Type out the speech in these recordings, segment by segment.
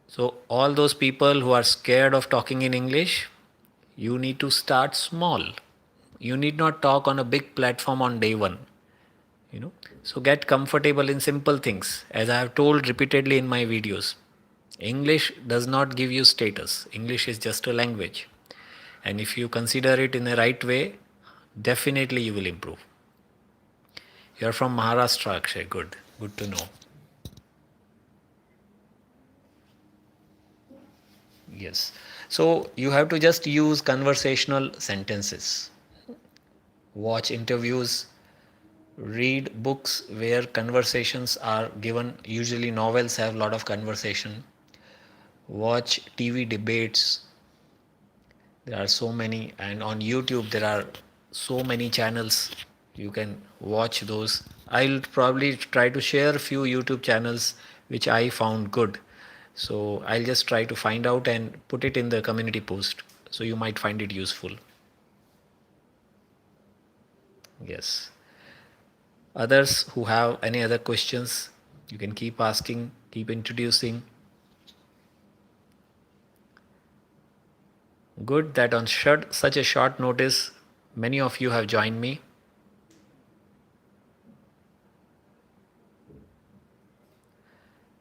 So all those people who are scared of talking in English, you need to start small. You need not talk on a big platform on day one. you know so get comfortable in simple things. As I have told repeatedly in my videos, English does not give you status. English is just a language, and if you consider it in the right way, definitely you will improve. You're from Maharashtra, Akshay. Good to know. Yes. So you have to just use conversational sentences, watch interviews, read books where conversations are given. Usually novels have a lot of conversation. Watch TV debates. There are so many, and on YouTube there are so many channels. You can watch those. I'll probably try to share a few YouTube channels which I found good. So I'll just try to find out and put it in the community post. So you might find it useful. Yes. Others who have any other questions, you can keep asking, keep introducing. Good that on such a short notice, many of you have joined me.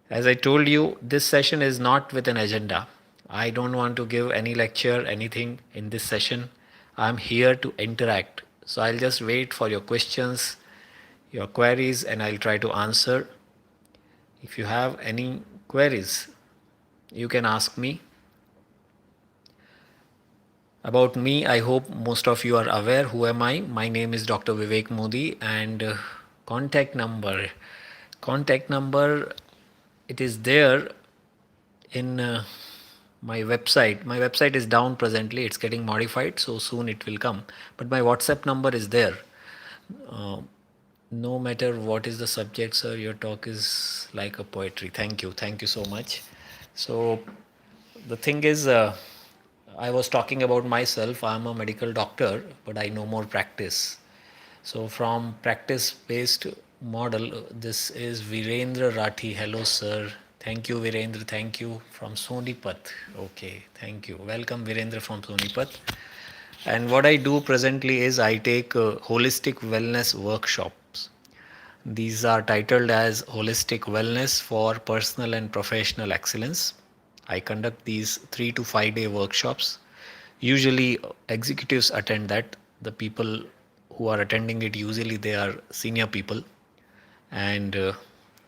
As I told you, this session is not with an agenda. I don't want to give any lecture, anything in this session. I'm here to interact. So I'll just wait for your questions, your queries, and I'll try to answer. If you have any queries, you can ask me. About me, I hope most of you are aware. Who am I? My name is Dr. Vivek Modi, and contact number. Contact number, it is there in my website. My website is down presently. It's getting modified, so soon it will come. But my WhatsApp number is there. Uh, no matter what is the subject, sir, your talk is like a poetry. Thank you so much. So the thing is, I was talking about myself. I'm a medical doctor, but I know more practice. So from practice-based model, this is Virendra Rathi. Hello, sir. Thank you, Virendra. Thank you from Sonipat. Okay, thank you. Welcome, Virendra from Sonipat. And what I do presently is I take holistic wellness workshops. These are titled as Holistic Wellness for Personal and Professional Excellence. I conduct these 3 to 5 day workshops. Usually, executives attend that. The people who are attending it, usually they are senior people, and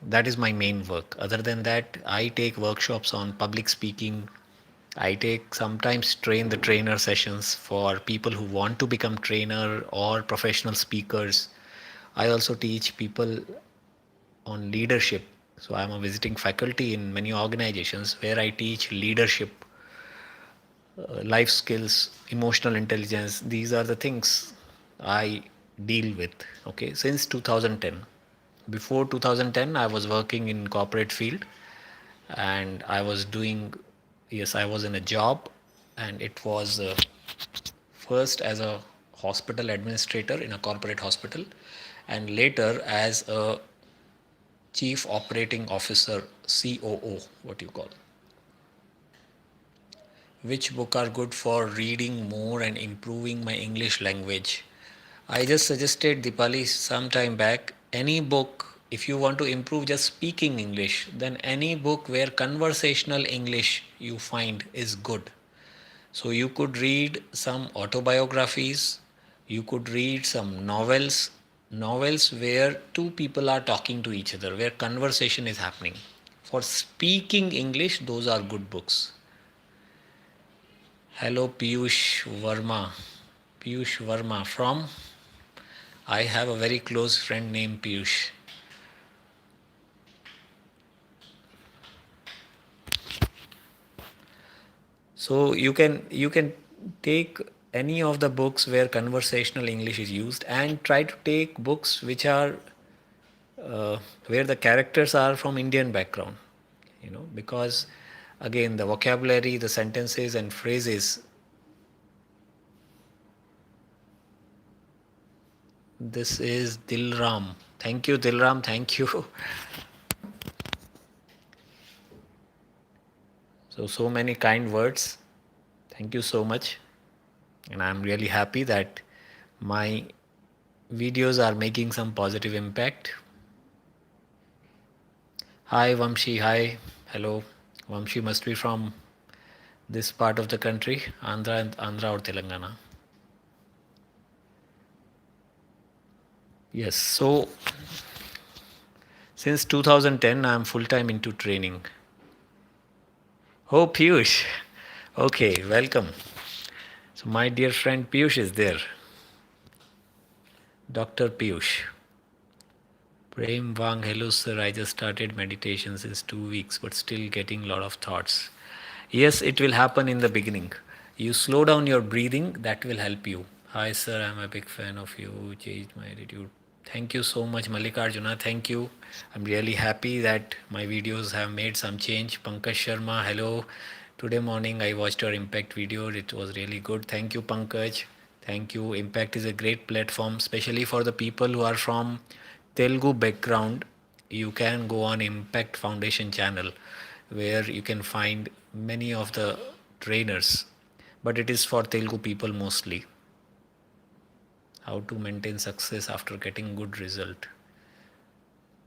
that is my main work. Other than that, I take workshops on public speaking. I take sometimes train the trainer sessions for people who want to become trainer or professional speakers. I also teach people on leadership. So I'm a visiting faculty in many organizations where I teach leadership, life skills, emotional intelligence. These are the things I deal with. Okay, since 2010. Before 2010, I was working in corporate field, and I was doing, yes, I was in a job, and it was first as a hospital administrator in a corporate hospital, and later as a chief operating officer, COO, what you call. Which book are good for reading more and improving my English language? I just suggested Dipali some time back. Any book, if you want to improve just speaking English, then any book where conversational English you find is good. So you could read some autobiographies, you could read some novels where two people are talking to each other, where conversation is happening. For speaking English, those are good books. Hello, Piyush Verma. Piyush Verma from. I have a very close friend named Piyush. So you can take any of the books where conversational English is used, and try to take books which are where the characters are from Indian background. Because again the vocabulary, the sentences and phrases. This is Dilram. Thank you, Dilram. Thank you. So many kind words. Thank you so much. And I'm really happy that my videos are making some positive impact. Hi, Vamshi. Hi. Hello. Vamshi must be from this part of the country, Andhra or Telangana. Yes. So since 2010, I'm full time into training. Oh, Piyush. Okay, welcome. So my dear friend Piyush is there. Dr. Piyush. Prem Wang, hello sir. I just started meditation since 2 weeks, but still getting a lot of thoughts. Yes, it will happen in the beginning. You slow down your breathing, that will help you. Hi sir, I'm a big fan of you. Changed my attitude. Thank you so much, Mallikarjuna. Thank you. I'm really happy that my videos have made some change. Pankaj Sharma, hello. Today morning I watched your impact video. It was really good. Thank you, Pankaj. Thank you. Impact is a great platform, especially for the people who are from Telugu background. You can go on Impact Foundation channel where you can find many of the trainers, but it is for Telugu people mostly. How to maintain success after getting good result.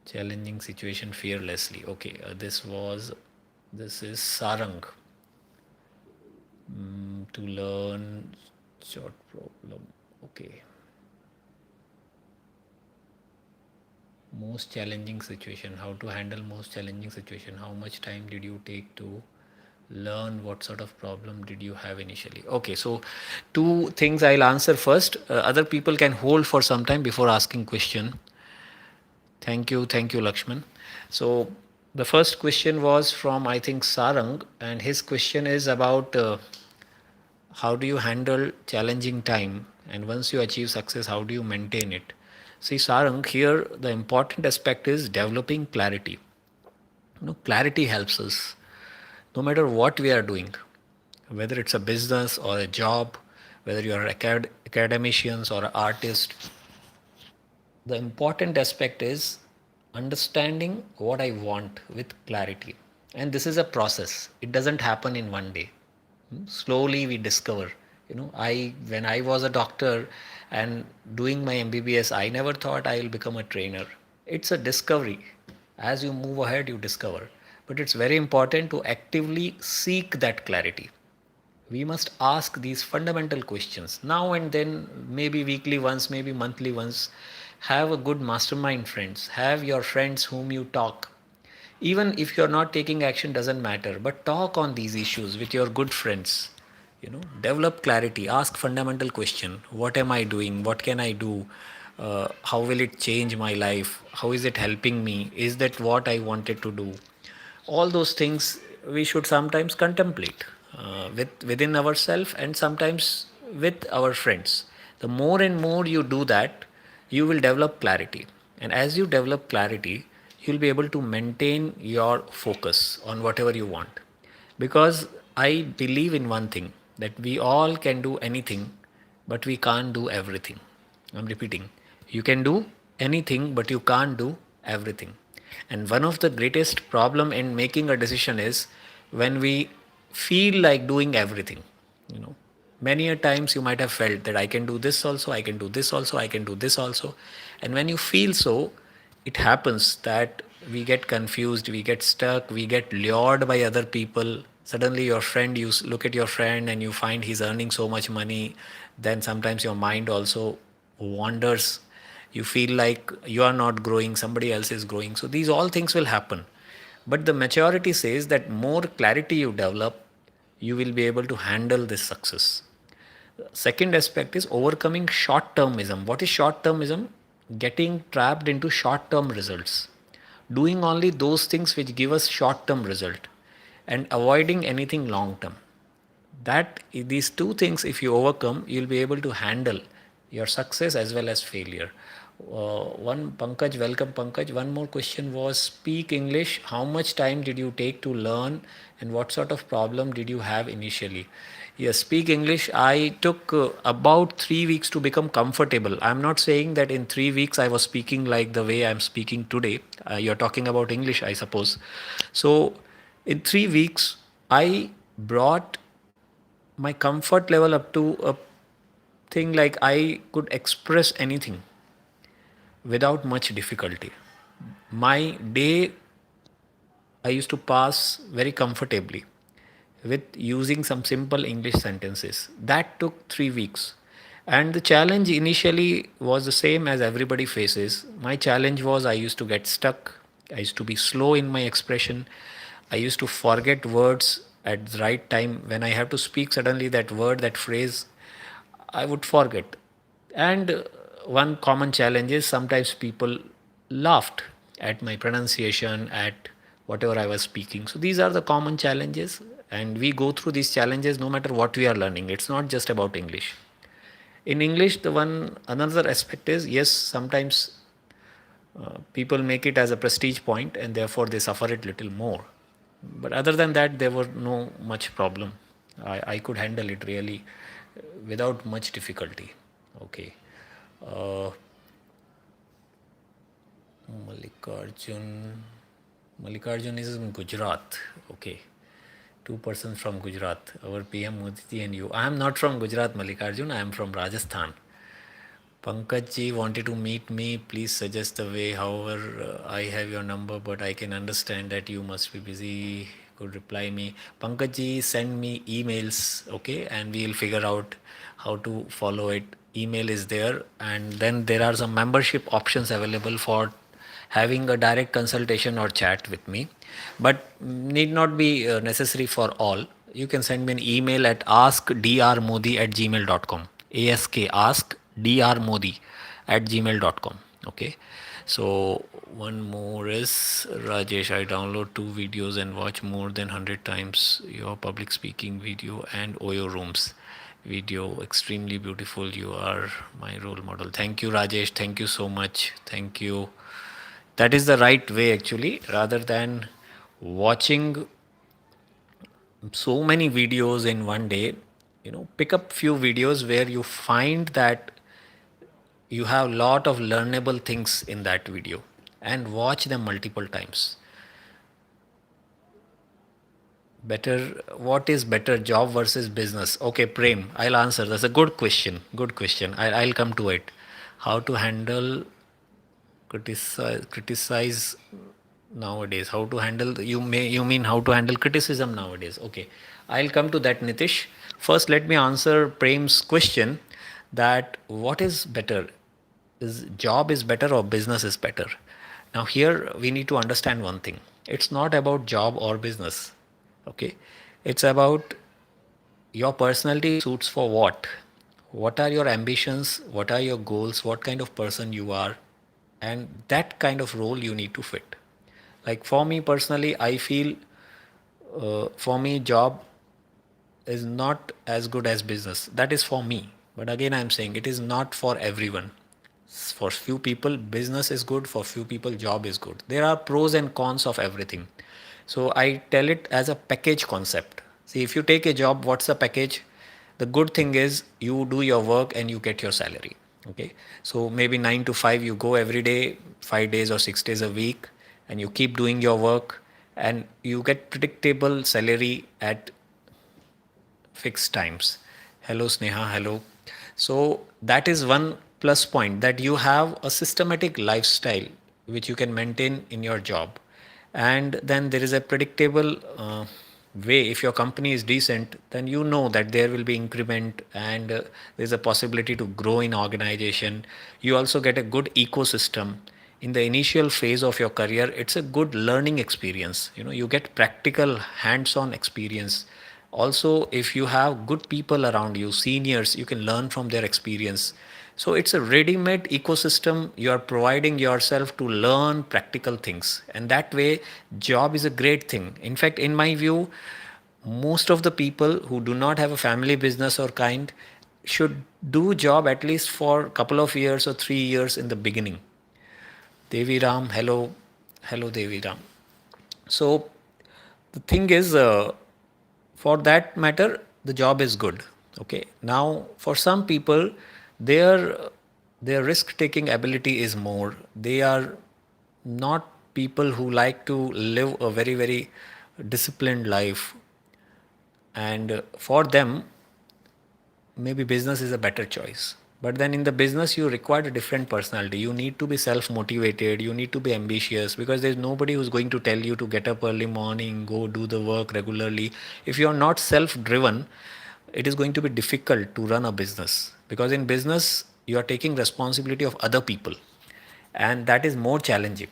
Challenging situation fearlessly. Okay, this is Sarang. To learn short problem. Okay. Most challenging situation. How to handle most challenging situation. How much time did you take to learn? What sort of problem did you have initially? Okay, so two things I'll answer first. Other people can hold for some time before asking question. Thank you, Lakshman. So the first question was from, I think, Sarang, and his question is about how do you handle challenging time, and once you achieve success, how do you maintain it? See, Sarang, here the important aspect is developing clarity. Clarity helps us no matter what we are doing, whether it's a business or a job, whether you are academicians or an artist. The important aspect is understanding what I want with clarity. And this is a process. It doesn't happen in one day. Slowly we discover. I when I was a doctor and doing my MBBS, I never thought I'll become a trainer. It's a discovery. As you move ahead, you discover. But it's very important to actively seek that clarity. We must ask these fundamental questions now and then, maybe weekly once, maybe monthly once. Have a good mastermind friends, have your friends whom you talk. Even if you're not taking action, doesn't matter, but talk on these issues with your good friends. Develop clarity, ask fundamental question. What am I doing? What can I do? How will it change my life? How is it helping me? Is that what I wanted to do? All those things we should sometimes contemplate within ourselves, and sometimes with our friends. The more and more you do that, you will develop clarity, and as you develop clarity, you'll be able to maintain your focus on whatever you want. Because I believe in one thing, that we all can do anything, but we can't do everything. I'm repeating, you can do anything, but you can't do everything. And one of the greatest problem in making a decision is when we feel like doing everything. you know Many a times you might have felt that I can do this also, I can do this also, I can do this also. And when you feel so, it happens that we get confused, we get stuck, we get lured by other people. Suddenly your friend, you look at your friend and you find he's earning so much money. Then sometimes your mind also wanders. You feel like you are not growing, somebody else is growing. So these all things will happen. But the maturity says that more clarity you develop, you will be able to handle this success. Second aspect is overcoming short termism. What is short termism? Getting trapped into short term results, doing only those things which give us short term result, and avoiding anything long term. That these two things, if you overcome, you'll be able to handle your success as well as failure. One Pankaj, welcome Pankaj. One more question was, speak English. How much time did you take to learn, and what sort of problem did you have initially? Yes, speak English. I took about 3 weeks to become comfortable. I'm not saying that in 3 weeks I was speaking like the way I'm speaking today. You're talking about English, I suppose. So in 3 weeks, I brought my comfort level up to a thing like I could express anything without much difficulty. My day I used to pass very comfortably with using some simple English sentences. That took 3 weeks. And the challenge initially was the same as everybody faces. My challenge was I used to get stuck. I used to be slow in my expression. I used to forget words at the right time. When I have to speak suddenly that word, that phrase, I would forget. And one common challenge is sometimes people laughed at my pronunciation, at whatever I was speaking. So these are the common challenges, and we go through these challenges no matter what we are learning. It's not just about English. In English, the one another aspect is yes, sometimes people make it as a prestige point and therefore they suffer it little more. But other than that, there were no much problem. I could handle it really without much difficulty. Okay. Uh, Mallikarjun. Mallikarjun is in Gujarat. Okay. Two persons from Gujarat. Our PM Modi and you. I am not from Gujarat, Mallikarjun. I am from Rajasthan. Pankaj ji wanted to meet me. Please suggest a way. However, I have your number, but I can understand that you must be busy. Could reply me. Pankaj ji, send me emails, okay, and we'll figure out how to follow it. Email is there, and then there are some membership options available for having a direct consultation or chat with me, but need not be necessary for all. You can send me an email at askdrmodi@gmail.com. askdrmodi at gmail.com. Okay. So one more is Rajesh. I download 2 videos and watch more than 100 times your public speaking video and Oyo Rooms video. Extremely beautiful. You are my role model. Thank you, Rajesh. Thank you so much. Thank you. That is the right way actually, rather than watching so many videos in one day. Pick up few videos where you find that you have lot of learnable things in that video and watch them multiple times. Better, what is better, job versus business? Okay, Prem, I'll answer. That's a good question. Good question. I'll come to it. How to handle criticize nowadays? How to handle, you mean how to handle criticism nowadays? Okay, I'll come to that, Nitish. First, let me answer Prem's question that what is better, is job is better or business is better? Now here we need to understand one thing. It's not about job or business. Okay, it's about your personality suits for what are your ambitions, what are your goals, what kind of person you are, and that kind of role you need to fit. Like for me personally, I feel for me job is not as good as business. That is for me, but again I'm saying it is not for everyone. For few people business is good, for few people job is good. There are pros and cons of everything. So I tell it as a package concept. See, if you take a job, what's the package? The good thing is you do your work and you get your salary. Okay, so maybe 9 to 5 you go every day, 5 days or 6 days a week, and you keep doing your work and you get predictable salary at fixed times. Hello, Sneha. Hello. So that is one plus point, that you have a systematic lifestyle which you can maintain in your job. And then there is a predictable way. If your company is decent, then you know that there will be increment and there's a possibility to grow in organization. You also get a good ecosystem in the initial phase of your career. It's a good learning experience. You get practical hands-on experience. Also, if you have good people around you, seniors, you can learn from their experience. So it's a ready-made ecosystem. You are providing yourself to learn practical things, and that way job is a great thing. In fact, in my view, most of the people who do not have a family business or kind should do job at least for a couple of years or 3 years in the beginning. Devi Ram, hello. Hello, Devi Ram. So the thing is, for that matter, the job is good. Okay, now for some people, their their risk taking ability is more. They are not people who like to live a very disciplined life. and for them maybe business is a better choice. But then in the business you require a different personality. You need to be self motivated, you need to be ambitious, because there's nobody who's going to tell you to get up early morning, go do the work regularly. If you're not self driven, it is going to be difficult to run a business, because in business you are taking responsibility of other people, and that is more challenging.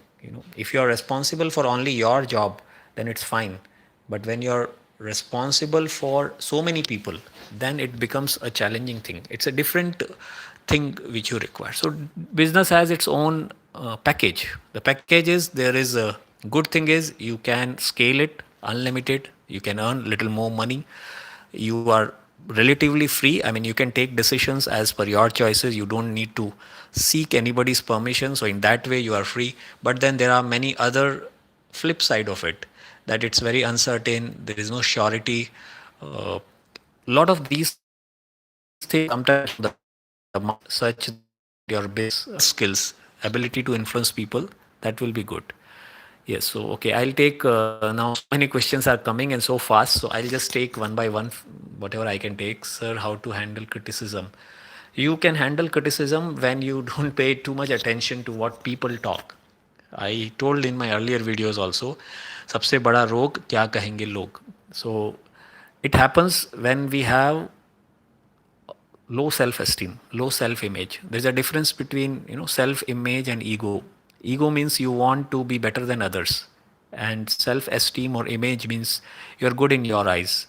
If you are responsible for only your job, then it's fine. But when you're responsible for so many people, then it becomes a challenging thing. It's a different thing which you require. So business has its own package. The package is, there is a good thing is you can scale it unlimited, you can earn little more money, you are relatively free. I mean, you can take decisions as per your choices, you don't need to seek anybody's permission, so in that way you are free. But then there are many other flip side of it, that it's very uncertain, there is no surety. A lot of these things sometimes come in the mind such that your business skills, ability to influence people, that will be good. Yes, so okay, I'll take now so many questions are coming and so fast, so I'll just take one by one whatever I can take. Sir, how to handle criticism? You can handle criticism when you don't pay too much attention to what people talk. I told in my earlier videos also, सबसे बड़ा रोग क्या कहेंगे लोग. So it happens when we have low self esteem, low self image. There's a difference between self image and ego. Ego means you want to be better than others, and self esteem or image means you're good in your eyes.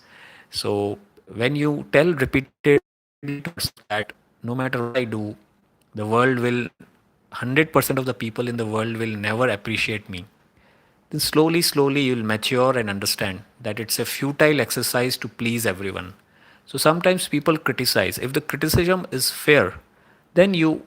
So when you tell repeatedly to yourself that no matter what I do, the world will, 100% of the people in the world will never appreciate me, then slowly you'll mature and understand that it's a futile exercise to please everyone. So sometimes people criticize. If the criticism is fair, then you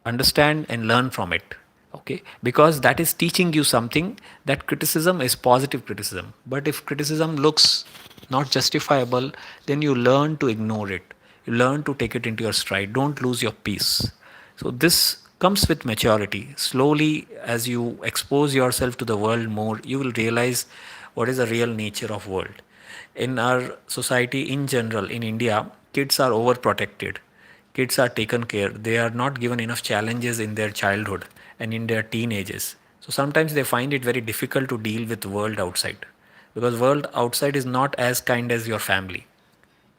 understand and learn from it. Okay, because that is teaching you something, that criticism is positive criticism. But if criticism looks not justifiable, then you learn to ignore it, you learn to take it into your stride, don't lose your peace. So this comes with maturity. Slowly, as you expose yourself to the world more, you will realize what is the real nature of world. In our society in general, in India, kids are overprotected, kids are taken care, they are not given enough challenges in their childhood and in their teenagers. So sometimes they find it very difficult to deal with the world outside, because world outside is not as kind as your family,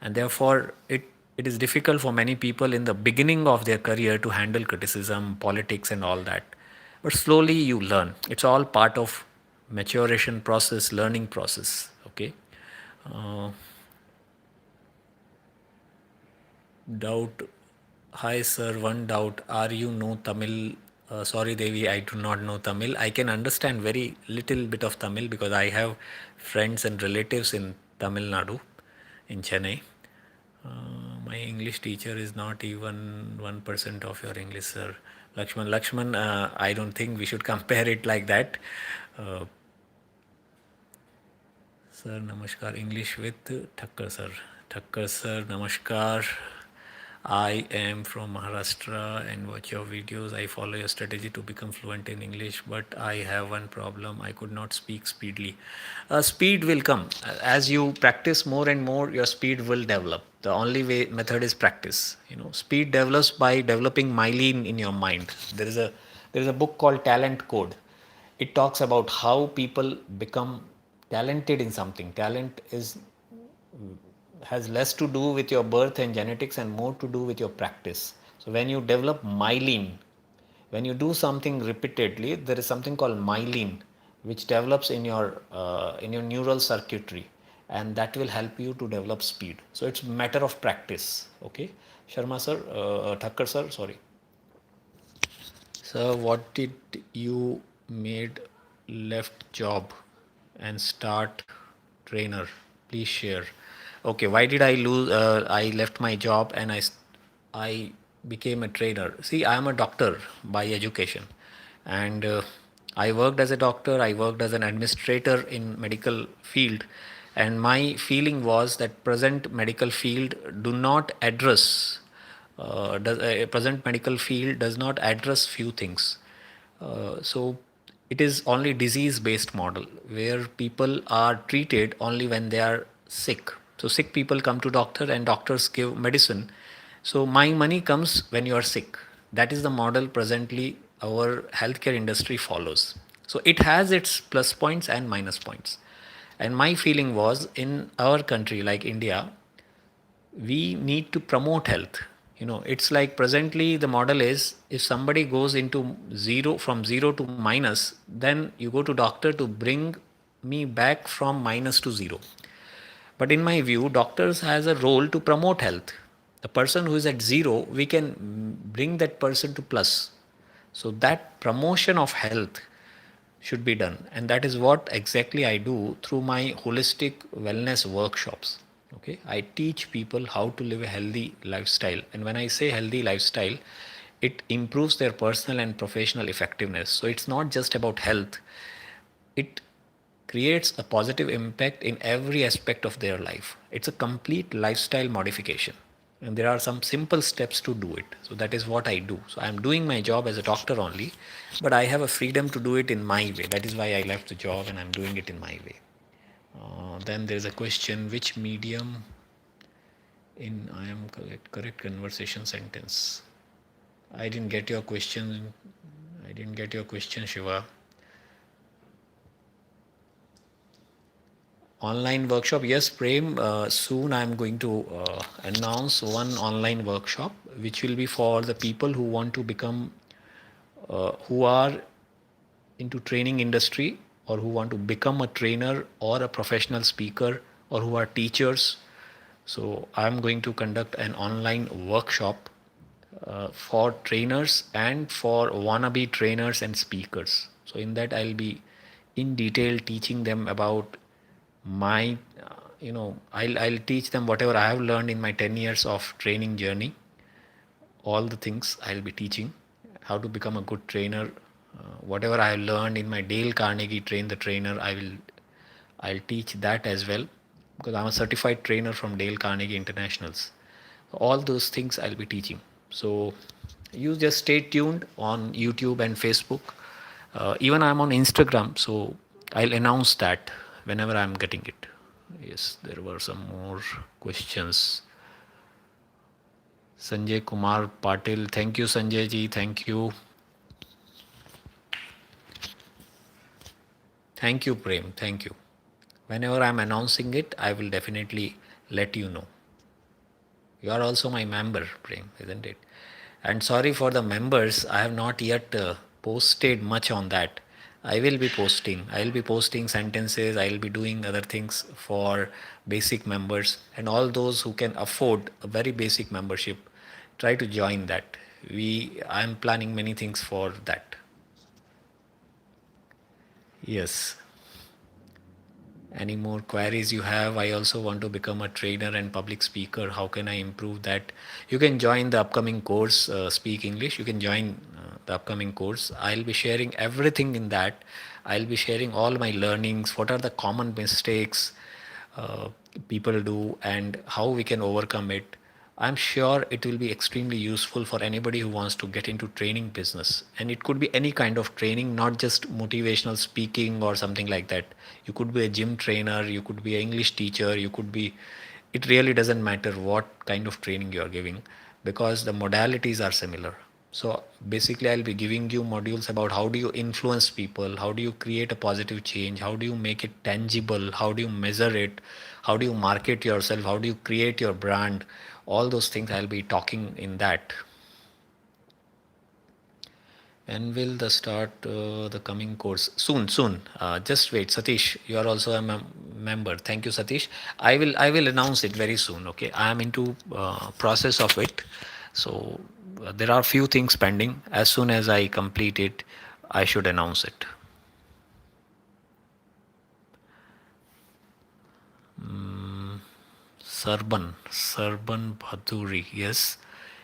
and therefore it is difficult for many people in the beginning of their career to handle criticism, politics and all that. But slowly you learn, it's all part of maturation process, learning process. Okay. uh, Doubt. Hi, sir. One doubt. Are you know Tamil? Sorry, Devi, I do not know Tamil. I can understand very little bit of Tamil because I have friends and relatives in Tamil Nadu, in Chennai. My English teacher is not even 1% of your English, sir. Lakshman, I don't think we should compare it like that. Uh, Sir, namaskar. English with Thakkar, sir. Thakkar, sir, namaskar. I am from Maharashtra and watch your videos. I follow your strategy to become fluent in English, but I have one problem. I could not speak speedily. Speed will come. As you practice more and more, your speed will develop. The only way method is practice. Speed develops by developing myelin in your mind. There is a book called Talent Code. It talks about how people become talented in something. Talent is has less to do with your birth and genetics and more to do with your practice. So when you develop myelin, when you do something repeatedly, there is something called myelin which develops in your neural circuitry, and that will help you to develop speed. So it's matter of practice. Okay, Sharma sir, Thakkar sir, sorry. So what did you made left job and start trainer? Please share. Okay, why did I lose? I left my job and I became a trainer. See, I am a doctor by education, and I worked as a doctor. I worked as an administrator in medical field, and my feeling was that present medical field do not address present medical field does not address few things. So it is only disease based model where people are treated only when they are sick. So sick people come to doctor and doctors give medicine. So my money comes when you are sick. That is the model presently our healthcare industry follows. So it has its plus points and minus points. And my feeling was in our country like India, we need to promote health. It's like presently the model is if somebody goes into zero, from zero to minus, then you go to doctor to bring me back from minus to zero. But in my view, doctors has a role to promote health. The person who is at zero, we can bring that person to plus. So that promotion of health should be done, and that is what exactly I do through my holistic wellness workshops. Okay, I teach people how to live a healthy lifestyle, and when I say healthy lifestyle, it improves their personal and professional effectiveness. So it's not just about health, it creates a positive impact in every aspect of their life. It's a complete lifestyle modification. And there are some simple steps to do it. So that is what I do. So I'm doing my job as a doctor only, but I have a freedom to do it in my way. That is why I left the job and I'm doing it in my way. Then there's a question, which medium in I am correct conversation sentence? I didn't get your question. Shiva. Online workshop, yes, Prem. Soon I'm going to announce one online workshop which will be for the people who want to become, who are into training industry, or who want to become a trainer or a professional speaker, or who are teachers. So I'm going to conduct an online workshop for trainers and for wannabe trainers and speakers. So in that I'll be in detail teaching them about my I'll teach them whatever I have learned in my 10 years of training journey. All the things I'll be teaching, how to become a good trainer, whatever I have learned in my Dale Carnegie Train the Trainer, I'll teach that as well, because I'm a certified trainer from Dale Carnegie Internationals. All those things I'll be teaching. So you just stay tuned on YouTube and Facebook. Even I'm on Instagram, so I'll announce that whenever I'm getting it. Yes, there were some more questions. Sanjay Kumar Patil, thank you Sanjay ji, thank you. Thank you Prem, thank you. Whenever I'm announcing it, I will definitely let you know. You are also my member, Prem, isn't it? And sorry for the members, I have not yet posted much on that. I will be posting. I will be posting sentences. I will be doing other things for basic members, and all those who can afford a very basic membership. Try to join that. I am planning many things for that. Yes. Any more queries you have? I also want to become a trainer and public speaker. How can I improve that? You can join the upcoming course, Speak English. You can join the upcoming course. I'll be sharing everything in that. I'll be sharing all my learnings. What are the common mistakes uh, people do and how we can overcome it. I'm sure it will be extremely useful for anybody who wants to get into training business. And it could be any kind of training, not just motivational speaking or something like that. You could be a gym trainer, you could be an English teacher, it really doesn't matter what kind of training you are giving, because the modalities are similar. So basically, I'll be giving you modules about how do you influence people, how do you create a positive change, how do you make it tangible, how do you measure it, how do you market yourself, how do you create your brand. All those things I'll be talking in that. When will the start the coming course? Soon. Just wait, Satish. You are also a member. Thank you, Satish. I will announce it very soon. Okay, I am into process of it. So there are few things pending. As soon as I complete it, I should announce it. Sarban Bhaduri. Yes,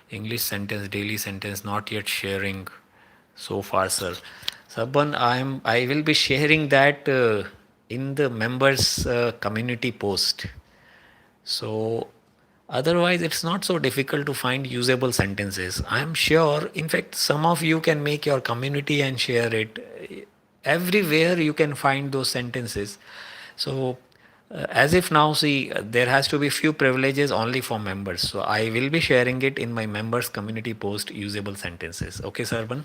English sentence, daily sentence. Not yet sharing so far, sir. Sarban, I will be sharing that in the members community post. So otherwise, it's not so difficult to find usable sentences. I'm sure, in fact, some of you can make your community and share it. Everywhere you can find those sentences. So As if now, see, there has to be few privileges only for members. So I will be sharing it in my members community post usable sentences. Okay, Sarban?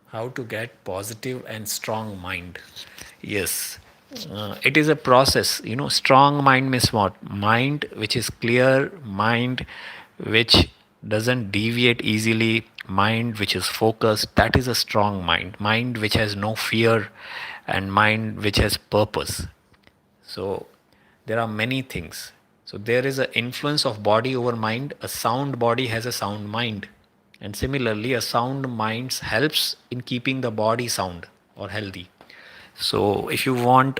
How to get positive and strong mind. Yes. It is a process. Strong mind means what? Mind which is clear, mind which doesn't deviate easily, mind which is focused. That is a strong mind. Mind which has no fear, and mind which has purpose. So there are many things. So there is an influence of body over mind. A sound body has a sound mind. And similarly, a sound mind helps in keeping the body sound or healthy. So if you want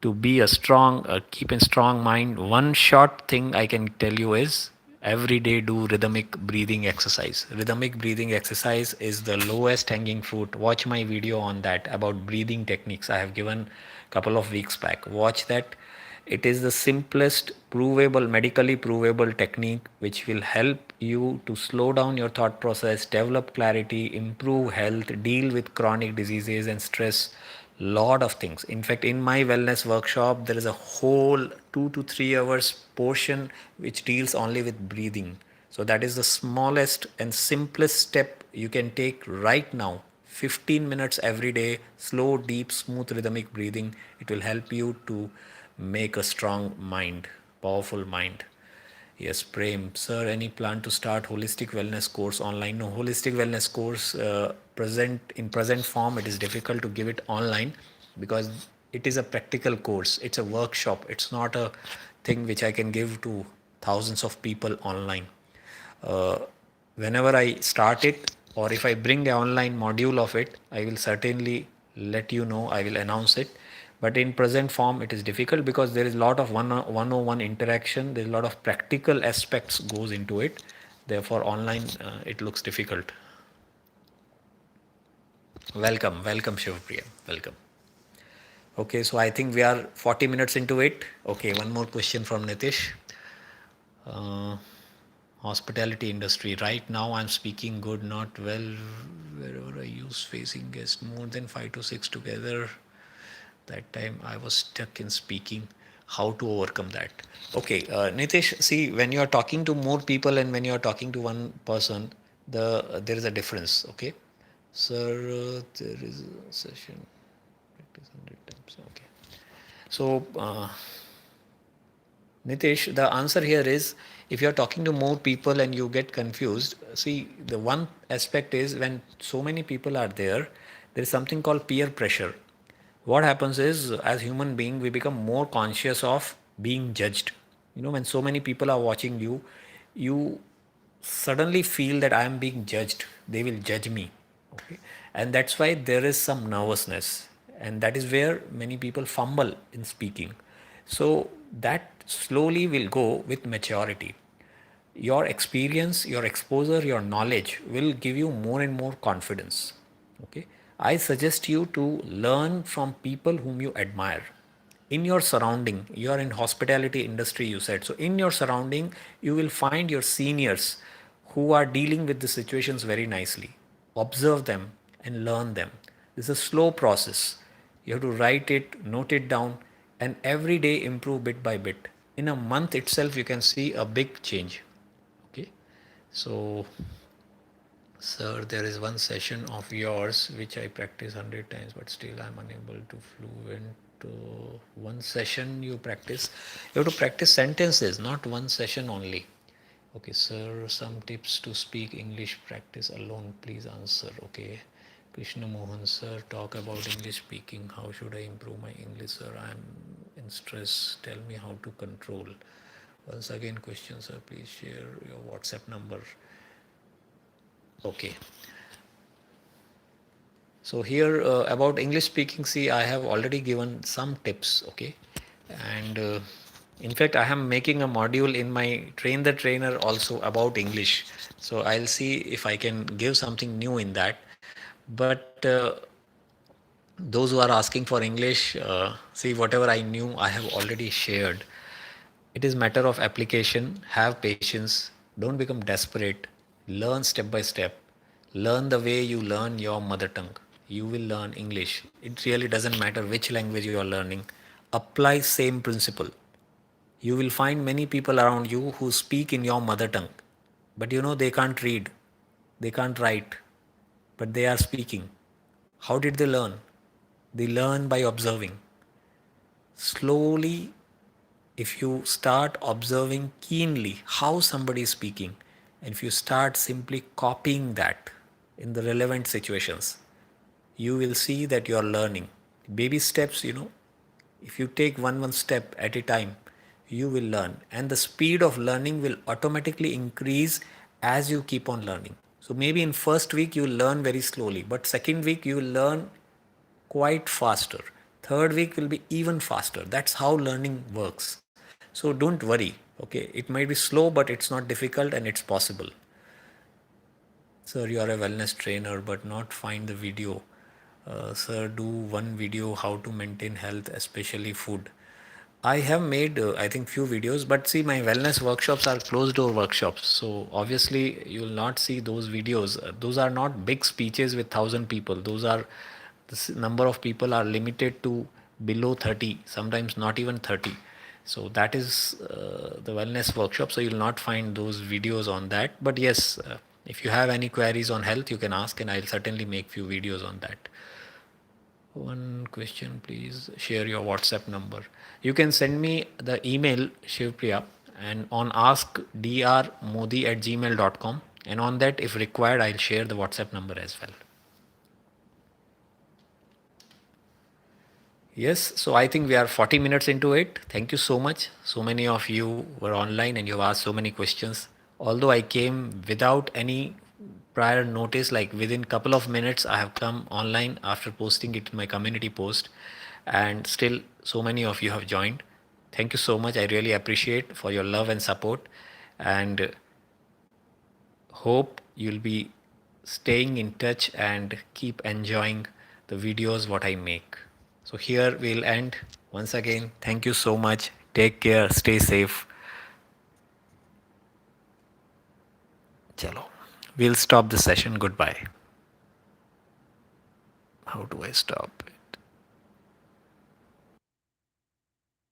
to be a strong, keep in strong mind, one short thing I can tell you is every day do rhythmic breathing exercise. Rhythmic breathing exercise is the lowest hanging fruit. Watch my video on that about breathing techniques I have given a couple of weeks back. Watch that. It is the simplest provable, medically provable technique which will help you to slow down your thought process, develop clarity, improve health, deal with chronic diseases and stress. Lot of things. In fact, in my wellness workshop, there is a whole 2 to 3 hours portion which deals only with breathing. So that is the smallest and simplest step you can take right now. 15 minutes every day, slow, deep, smooth, rhythmic breathing. It will help you to make a strong mind, powerful mind. Yes, Prem. Sir, any plan to start holistic wellness course online? No, holistic wellness course present form, it is difficult to give it online because it is a practical course. It's a workshop. It's not a thing which I can give to thousands of people online. Uh, Whenever I start it, or if I bring an online module of it, I will certainly let you know. I will announce it. But in present form, it is difficult because there is a lot of one-on-one interaction. There is a lot of practical aspects goes into it. Therefore, online it looks difficult. Welcome, Shivapriya. Welcome. Okay, so I think we are 40 minutes into it. Okay, one more question from Nitish. Uh, Hospitality industry. Right now, I'm speaking good, not well. Wherever I use facing guests more than 5 to 6 together. That time I was stuck in speaking. How to overcome that? Okay, Nitish. See, when you are talking to more people and when you are talking to one person, there is a difference. Okay, sir. There is a session. Practice 100 times. Okay. So. Nitish, the answer here is if you're talking to more people and you get confused, see, the one aspect is when so many people are there, there is something called peer pressure. What happens is, as human being, we become more conscious of being judged. When so many people are watching you, you suddenly feel that I am being judged. They will judge me. Okay. And that's why there is some nervousness. And that is where many people fumble in speaking. So that slowly will go with maturity. Your experience, your exposure, your knowledge will give you more and more confidence. Okay. I suggest you to learn from people whom you admire. In your surrounding, you are in hospitality industry, you said. So in your surrounding, you will find your seniors who are dealing with the situations very nicely. Observe them and learn them. This is a slow process. You have to write it, note it down, and every day improve bit by bit. In a month itself, you can see a big change. Okay. So, sir, there is one session of yours which I practice 100 times, but still I'm unable to fluent. One session you practice. You have to practice sentences, not one session only. Okay, sir, some tips to speak English practice alone, please answer. Okay. Krishna Mohan, sir, talk about English speaking. How should I improve my English, sir? I'm in stress. Tell me how to control. Once again, question, sir, please share your WhatsApp number. Okay. So here about English speaking, see, I have already given some tips. Okay. And in fact, I am making a module in my Train the Trainer also about English. So I'll see if I can give something new in that. But those who are asking for English, see, whatever I knew, I have already shared. It is matter of application. Have patience. Don't become desperate. Learn step by step. Learn the way you learn your mother tongue. you will learn English. It really doesn't matter which language you are learning. Apply same principle. You will find many people around you who speak in your mother tongue, but they can't read, they can't write, but they are speaking. How did they learn? They learn by observing. Slowly, if you start observing keenly how somebody is speaking, and if you start simply copying that in the relevant situations, you will see that you are learning. Baby steps, if you take one step at a time, you will learn. And the speed of learning will automatically increase as you keep on learning. So maybe in first week you will learn very slowly, but second week you will learn quite faster. Third week will be even faster. That's how learning works. So don't worry. Okay, it might be slow, but it's not difficult and it's possible. Sir, you are a wellness trainer, but not find the video. Sir, do one video how to maintain health, especially food. I have made, I think, few videos, but see, my wellness workshops are closed door workshops. So obviously, you will not see those videos. Those are not big speeches with 1,000 people. Those are number of people are limited to below 30, sometimes not even 30. So that is the wellness workshop. So you'll not find those videos on that. But yes, if you have any queries on health, you can ask, and I'll certainly make few videos on that. One question, please share your WhatsApp number. You can send me the email Shivpriya and on askdrmodi@gmail.com, and on that, if required, I'll share the WhatsApp number as well. Yes, so I think we are 40 minutes into it. Thank you so much. So many of you were online and you asked so many questions. Although I came without any prior notice, like within couple of minutes, I have come online after posting it in my community post, and still so many of you have joined. Thank you so much. I really appreciate for your love and support, and hope you'll be staying in touch and keep enjoying the videos what I make. So here we'll end. Once again, thank you so much. Take care, stay safe. Chalo. We'll stop the session. Goodbye. How do I stop?